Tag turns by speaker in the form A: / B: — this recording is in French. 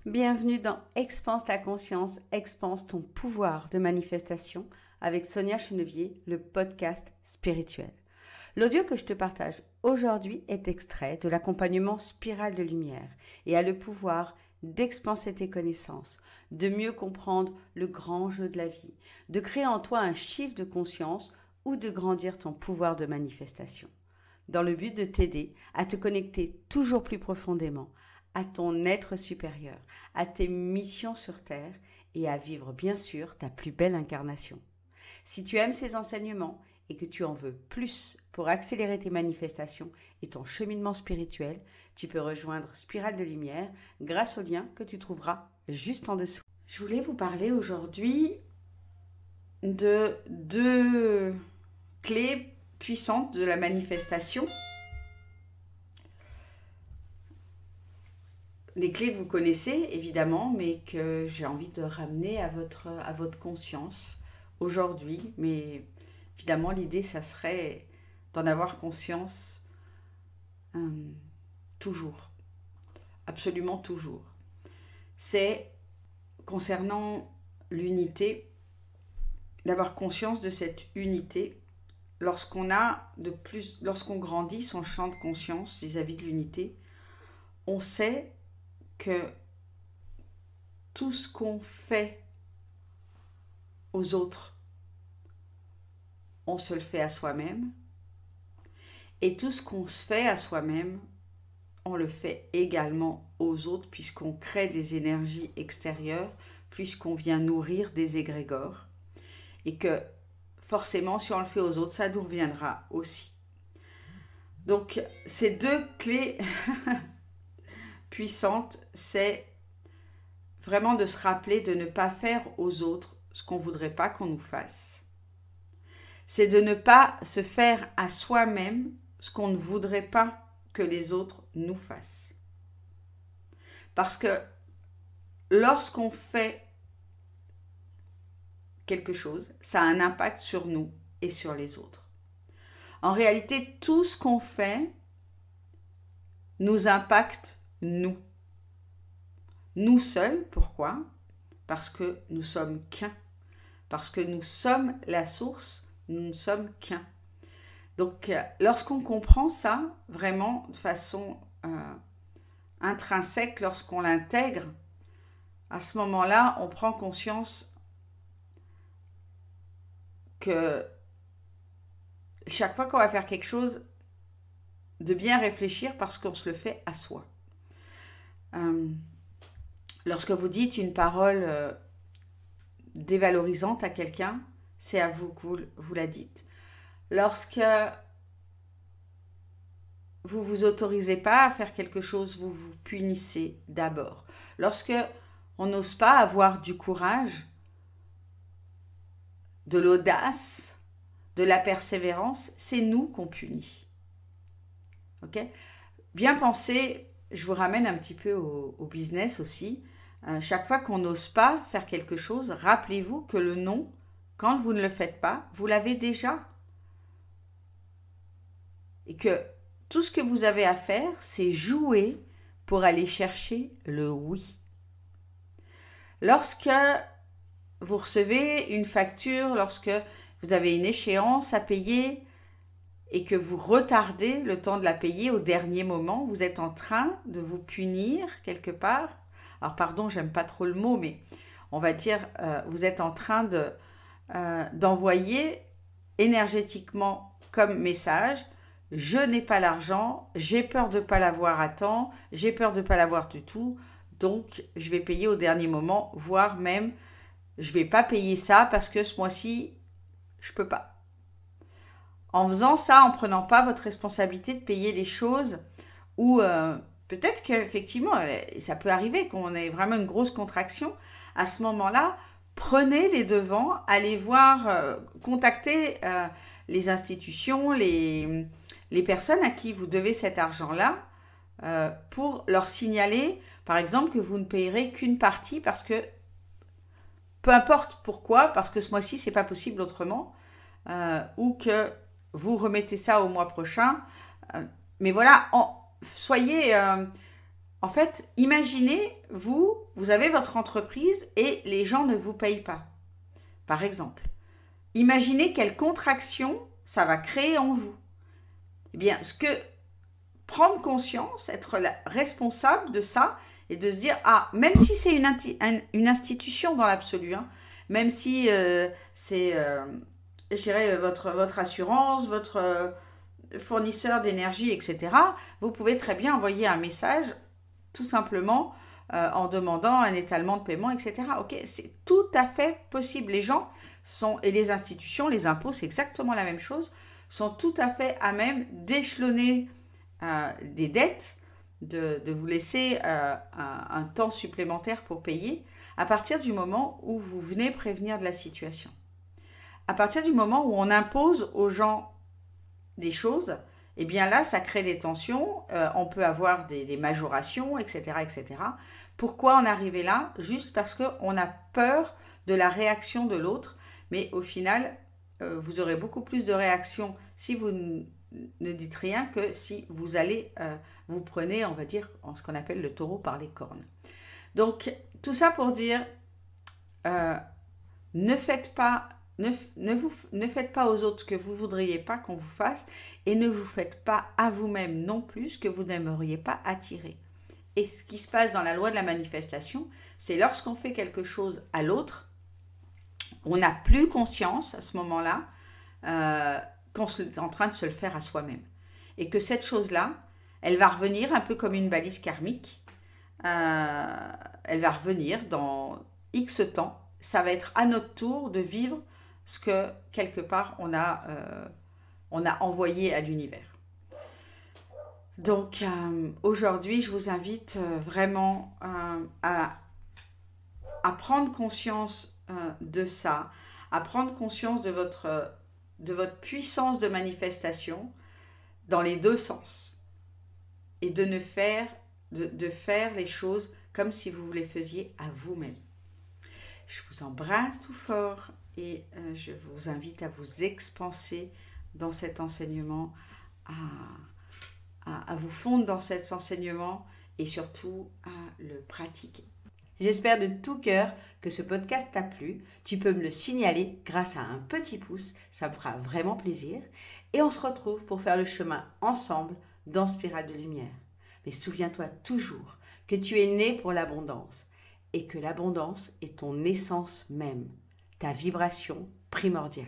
A: Bienvenue dans Expanse ta conscience, expanse ton pouvoir de manifestation avec Sonia Chenevier, le podcast spirituel. L'audio que je te partage aujourd'hui est extrait de l'accompagnement Spirale de Lumière et a le pouvoir d'expanser tes connaissances, de mieux comprendre le grand jeu de la vie, de créer en toi un chiffre de conscience ou de grandir ton pouvoir de manifestation, dans le but de t'aider à te connecter toujours plus profondément à ton être supérieur, à tes missions sur Terre et à vivre bien sûr ta plus belle incarnation. Si tu aimes ces enseignements et que tu en veux plus pour accélérer tes manifestations et ton cheminement spirituel, tu peux rejoindre Spirale de Lumière grâce au lien que tu trouveras juste en dessous. Je voulais vous parler aujourd'hui de deux clés puissantes de la manifestation. Des clés que vous connaissez évidemment, mais que j'ai envie de ramener à votre conscience aujourd'hui. Mais évidemment, l'idée, ça serait d'en avoir conscience toujours, absolument toujours. C'est concernant l'unité, d'avoir conscience de cette unité lorsqu'on grandit son champ de conscience vis-à-vis de l'unité. On sait que tout ce qu'on fait aux autres, on se le fait à soi-même. Et tout ce qu'on se fait à soi-même, on le fait également aux autres, puisqu'on crée des énergies extérieures, puisqu'on vient nourrir des égrégores. Et que forcément, si on le fait aux autres, ça nous reviendra aussi. Donc, ces deux clés puissante, c'est vraiment de se rappeler de ne pas faire aux autres ce qu'on ne voudrait pas qu'on nous fasse. C'est de ne pas se faire à soi-même ce qu'on ne voudrait pas que les autres nous fassent. Parce que lorsqu'on fait quelque chose, ça a un impact sur nous et sur les autres. En réalité, tout ce qu'on fait nous impacte nous. Nous seuls, pourquoi? Parce que nous sommes qu'un. Parce que nous sommes la source, nous ne sommes qu'un. Donc, lorsqu'on comprend ça, vraiment de façon intrinsèque, lorsqu'on l'intègre, à ce moment-là, on prend conscience que chaque fois qu'on va faire quelque chose, de bien réfléchir parce qu'on se le fait à soi. Lorsque vous dites une parole dévalorisante à quelqu'un, c'est à vous que vous la dites. Lorsque vous ne vous autorisez pas à faire quelque chose, vous vous punissez d'abord. Lorsque on n'ose pas avoir du courage, de l'audace, de la persévérance, c'est nous qu'on punit. Ok ? Bien penser, je vous ramène un petit peu au business aussi. Chaque fois qu'on n'ose pas faire quelque chose, rappelez-vous que le non, quand vous ne le faites pas, vous l'avez déjà. Et que tout ce que vous avez à faire, c'est jouer pour aller chercher le oui. Lorsque vous recevez une facture, lorsque vous avez une échéance à payer et que vous retardez le temps de la payer au dernier moment, vous êtes en train de vous punir quelque part. Alors pardon, j'aime pas trop le mot, mais on va dire vous êtes en train d'envoyer énergétiquement comme message: je n'ai pas l'argent, j'ai peur de ne pas l'avoir à temps, j'ai peur de ne pas l'avoir du tout, donc je vais payer au dernier moment, voire même je ne vais pas payer ça parce que ce mois-ci, je ne peux pas. En faisant ça, en ne prenant pas votre responsabilité de payer les choses, ou peut-être qu'effectivement, ça peut arriver qu'on ait vraiment une grosse contraction, à ce moment-là, prenez les devants, allez voir, contactez les institutions, les personnes à qui vous devez cet argent-là, pour leur signaler, par exemple, que vous ne payerez qu'une partie parce que, peu importe pourquoi, parce que ce mois-ci, c'est pas possible autrement, ou que vous remettez ça au mois prochain. Mais voilà, soyez En fait, imaginez, vous avez votre entreprise et les gens ne vous payent pas. Par exemple, imaginez quelle contraction ça va créer en vous. Eh bien, prendre conscience, être responsable de ça et de se dire, ah, même si c'est une institution dans l'absolu, hein, même si c'est, je dirais, votre assurance, votre fournisseur d'énergie, etc., vous pouvez très bien envoyer un message tout simplement en demandant un étalement de paiement, etc. Ok, c'est tout à fait possible. Les gens et les institutions, les impôts, c'est exactement la même chose, sont tout à fait à même d'échelonner des dettes, de vous laisser un temps supplémentaire pour payer à partir du moment où vous venez prévenir de la situation. À partir du moment où on impose aux gens des choses, eh bien là, ça crée des tensions, on peut avoir des majorations, etc., etc. Pourquoi en arriver là? Juste parce qu'on a peur de la réaction de l'autre, mais au final, vous aurez beaucoup plus de réactions si vous ne dites rien que si vous vous prenez, on va dire, ce qu'on appelle le taureau par les cornes. Donc, tout ça pour dire, ne faites pas aux autres ce que vous ne voudriez pas qu'on vous fasse et ne vous faites pas à vous-même non plus ce que vous n'aimeriez pas attirer. Et ce qui se passe dans la loi de la manifestation, c'est lorsqu'on fait quelque chose à l'autre, on n'a plus conscience à ce moment-là qu'on est en train de se le faire à soi-même. Et que cette chose-là, elle va revenir un peu comme une balise karmique. Elle va revenir dans X temps. Ça va être à notre tour de vivre ce que, quelque part, on a envoyé à l'univers. Donc, aujourd'hui, je vous invite vraiment à prendre conscience de ça, à prendre conscience de votre puissance de manifestation dans les deux sens et de faire les choses comme si vous les faisiez à vous-même. Je vous embrasse tout fort et je vous invite à vous expanser dans cet enseignement, à vous fondre dans cet enseignement et surtout à le pratiquer. J'espère de tout cœur que ce podcast t'a plu. Tu peux me le signaler grâce à un petit pouce, ça me fera vraiment plaisir. Et on se retrouve pour faire le chemin ensemble dans Spirale de Lumière. Mais souviens-toi toujours que tu es né pour l'abondance et que l'abondance est ton essence même, ta vibration primordiale.